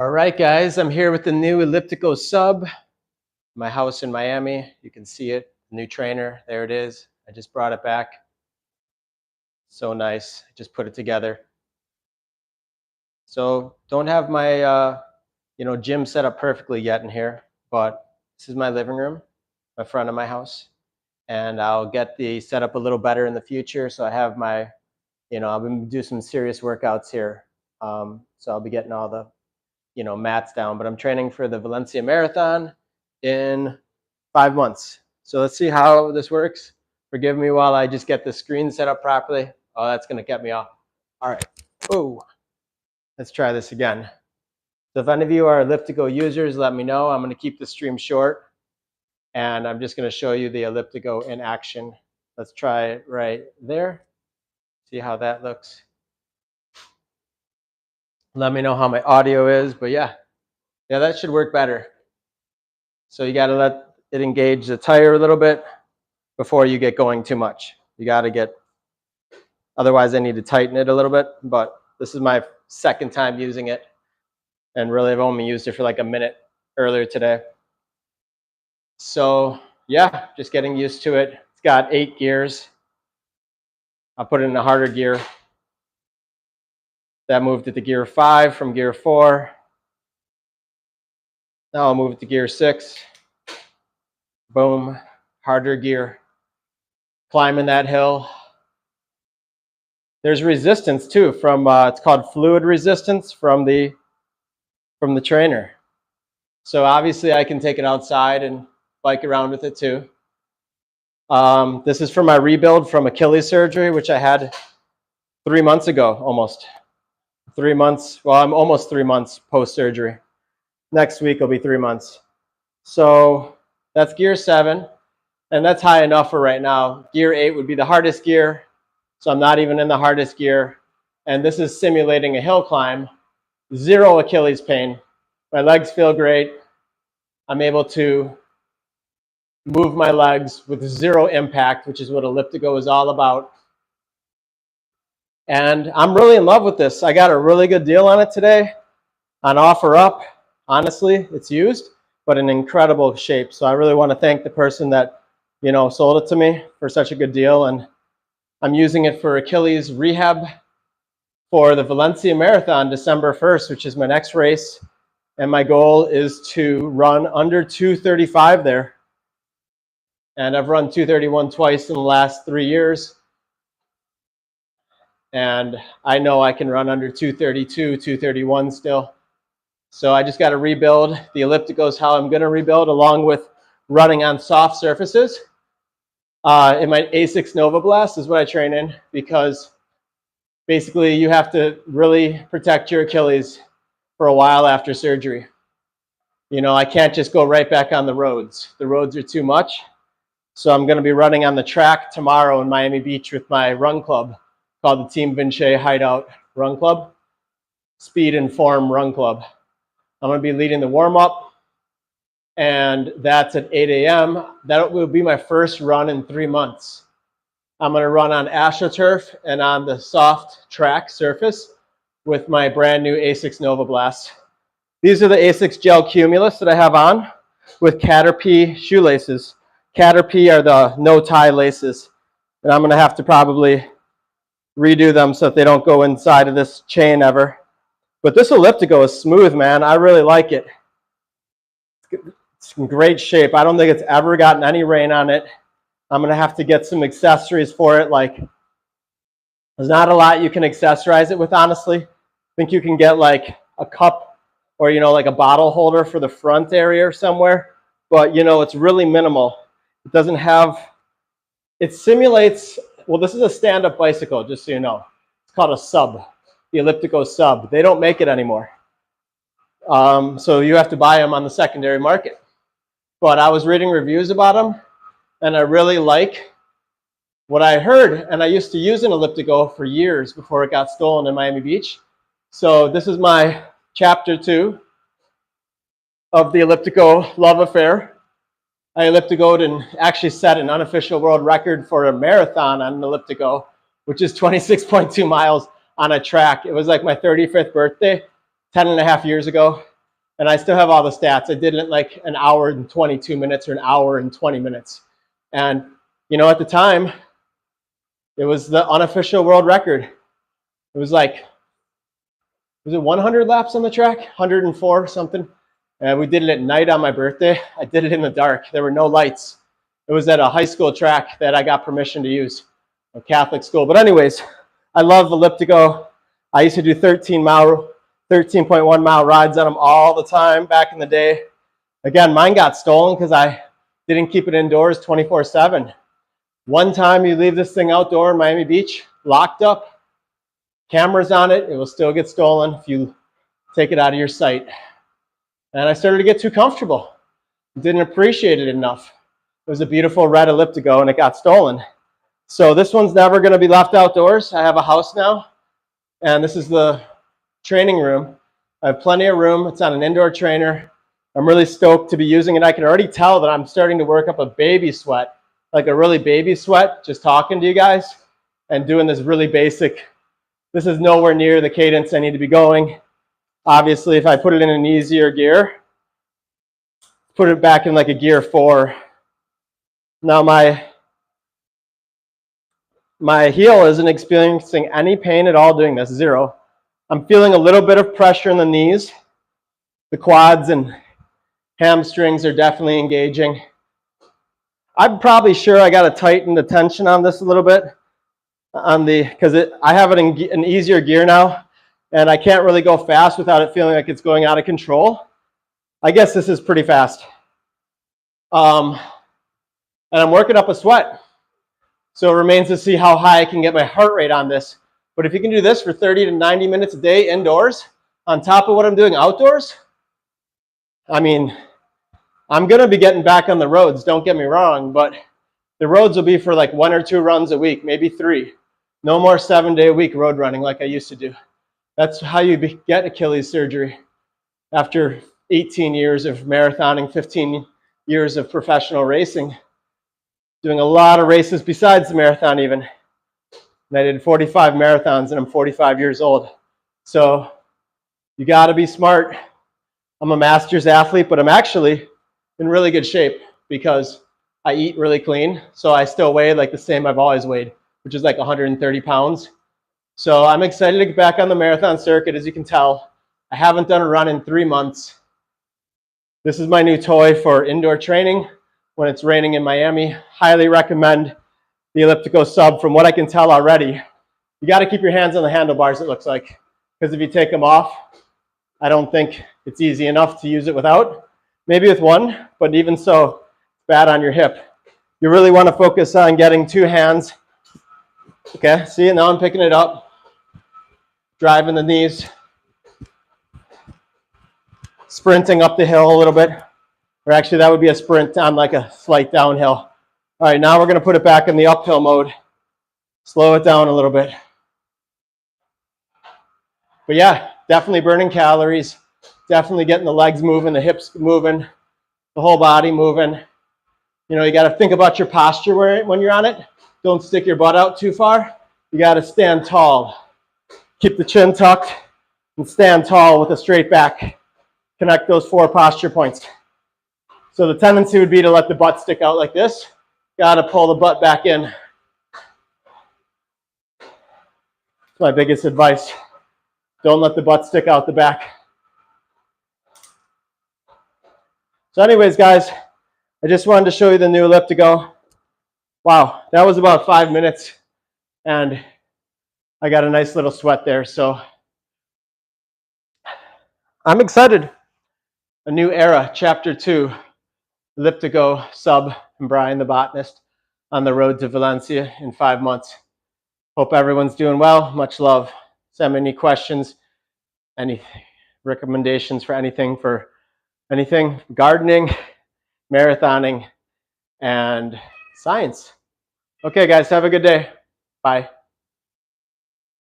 All right, guys, I'm here with the new ElliptiGO SUB, my house in Miami. You can see it, new trainer, there it is. I just brought it back. So nice, I just put it together. So don't have my gym set up perfectly yet in here, but this is my living room, my front of my house. And I'll get the setup a little better in the future. So I have my, I'll be doing some serious workouts here. So I'll be getting all the mats down, but I'm training for the Valencia Marathon in 5 months. So let's see how this works. Forgive me while I just get the screen set up properly. Oh, that's going to get me off. All right. Oh, let's try this again. So if any of you are ElliptiGO users, let me know. I'm going to keep the stream short, and I'm just going to show you the ElliptiGO in action. Let's try it right there. See how that looks. Let me know how my audio is, but yeah, that should work better. So you got to let it engage the tire a little bit before you get going too much. You got to get, otherwise I need to tighten it a little bit, but this is my second time using it. And really I've only used it for like a minute earlier today. So yeah, just getting used to it. It's got 8 gears. I'll put it in a harder gear. That moved it to gear 5 from gear 4. Now I'll move it to gear 6. Boom, harder gear. Climbing that hill. There's resistance too from, it's called fluid resistance from the trainer. So obviously I can take it outside and bike around with it too. This is for my rebuild from Achilles surgery, which I had 3 months ago, almost. 3 months, well, I'm almost 3 months post-surgery. Next week will be 3 months. So that's gear 7, and that's high enough for right now. Gear 8 would be the hardest gear, so I'm not even in the hardest gear. And this is simulating a hill climb. 0 Achilles pain. My legs feel great. I'm able to move my legs with 0 impact, which is what ElliptiGO is all about. And I'm really in love with this. I got a really good deal on it today on OfferUp. Honestly, it's used, but in incredible shape. So I really want to thank the person that, sold it to me for such a good deal. And I'm using it for Achilles rehab for the Valencia Marathon, December 1st, which is my next race. And my goal is to run under 2:35 there. And I've run 2:31 twice in the last 3 years. And I know I can run under 2:32, 2:31 still. So I just got to rebuild. The ElliptiGO is how I'm going to rebuild, along with running on soft surfaces. In my Asics Nova Blast is what I train in, because basically you have to really protect your Achilles for a while after surgery. I can't just go right back on the roads. The roads are too much. So I'm going to be running on the track tomorrow in Miami Beach with my run club called the Team Vinci Hideout Run Club, Speed and Form Run Club. I'm going to be leading the warm-up, and that's at 8 a.m. That will be my first run in 3 months. I'm going to run on AstroTurf and on the soft track surface with my brand new Asics Nova Blast. These are the Asics Gel Cumulus that I have on with Caterpie shoelaces. Caterpie are the no-tie laces, and I'm going to have to probably redo them so that they don't go inside of this chain ever. But this ElliptiGO is smooth, man. I really like it. It's in great shape. I don't think it's ever gotten any rain on it. I'm going to have to get some accessories for it. Like, there's not a lot you can accessorize it with, honestly. I think you can get like a cup or, like a bottle holder for the front area or somewhere. But, it's really minimal. It doesn't have, it simulates, well, this is a stand-up bicycle, just so you know. It's called a sub, the ElliptiGO SUB. They don't make it anymore. So you have to buy them on the secondary market. But I was reading reviews about them, and I really like what I heard. And I used to use an ElliptiGO for years before it got stolen in Miami Beach. So this is my chapter 2 of the ElliptiGO love affair. I ElliptiGo'd and actually set an unofficial world record for a marathon on an ElliptiGO, which is 26.2 miles on a track. It was like my 35th birthday, 10 and a half years ago. And I still have all the stats. I did it in like an hour and 22 minutes or an hour and 20 minutes. And, you know, at the time, it was the unofficial world record. It was like, was it 100 laps on the track? 104 something. And we did it at night on my birthday. I did it in the dark. There were no lights. It was at a high school track that I got permission to use, a Catholic school. But anyways, I love ElliptiGO. I used to do 13.1 mile rides on them all the time back in the day. Again, mine got stolen because I didn't keep it indoors 24/7. One time you leave this thing outdoor in Miami Beach, locked up, cameras on it, it will still get stolen if you take it out of your sight. And I started to get too comfortable. Didn't appreciate it enough. It was a beautiful red ElliptiGO and it got stolen. So this one's never going to be left outdoors. I have a house now, and this is the training room. I have plenty of room. It's on an indoor trainer. I'm really stoked to be using it. I can already tell that I'm starting to work up a baby sweat, like a really baby sweat, just talking to you guys and doing this really basic. This is nowhere near the cadence I need to be going. Obviously, if I put it in an easier gear, put it back in like a gear 4. Now my heel isn't experiencing any pain at all doing this, 0. I'm feeling a little bit of pressure in the knees. The quads and hamstrings are definitely engaging. I'm probably sure I got to tighten the tension on this a little bit on because I have it in an easier gear now, and I can't really go fast without it feeling like it's going out of control. I guess this is pretty fast. And I'm working up a sweat. So it remains to see how high I can get my heart rate on this. But if you can do this for 30 to 90 minutes a day indoors, on top of what I'm doing outdoors, I mean, I'm going to be getting back on the roads, don't get me wrong, but the roads will be for like 1 or 2 runs a week, maybe 3. No more 7-day-a-week road running like I used to do. That's how you get Achilles surgery after 18 years of marathoning, 15 years of professional racing, doing a lot of races besides the marathon even. And I did 45 marathons and I'm 45 years old. So you got to be smart. I'm a master's athlete, but I'm actually in really good shape because I eat really clean. So I still weigh like the same I've always weighed, which is like 130 pounds. So I'm excited to get back on the marathon circuit. As you can tell, I haven't done a run in 3 months. This is my new toy for indoor training when it's raining in Miami. Highly recommend the ElliptiGO SUB. From what I can tell already, you got to keep your hands on the handlebars, it looks like, because if you take them off, I don't think it's easy enough to use it without. Maybe with one, but even so, bad on your hip. You really want to focus on getting 2 hands. Okay, see, now I'm picking it up, driving the knees, sprinting up the hill a little bit, or actually that would be a sprint on like a slight downhill. All right, now we're going to put it back in the uphill mode, slow it down a little bit. But yeah, definitely burning calories, definitely getting the legs moving, the hips moving, the whole body moving. You know, you got to think about your posture when you're on it. Don't stick your butt out too far. You got to stand tall. Keep the chin tucked and stand tall with a straight back. Connect those 4 posture points. So the tendency would be to let the butt stick out like this. Got to pull the butt back in. That's my biggest advice. Don't let the butt stick out the back. So anyways, guys, I just wanted to show you the new ElliptiGO. Wow, that was about 5 minutes, and I got a nice little sweat there. So I'm excited. A new era, chapter 2, ElliptiGO SUB and Brian the botanist on the road to Valencia in 5 months. Hope everyone's doing well. Much love. Send me any questions, any recommendations for anything, gardening, marathoning, and science. Okay, guys, have a good day. Bye.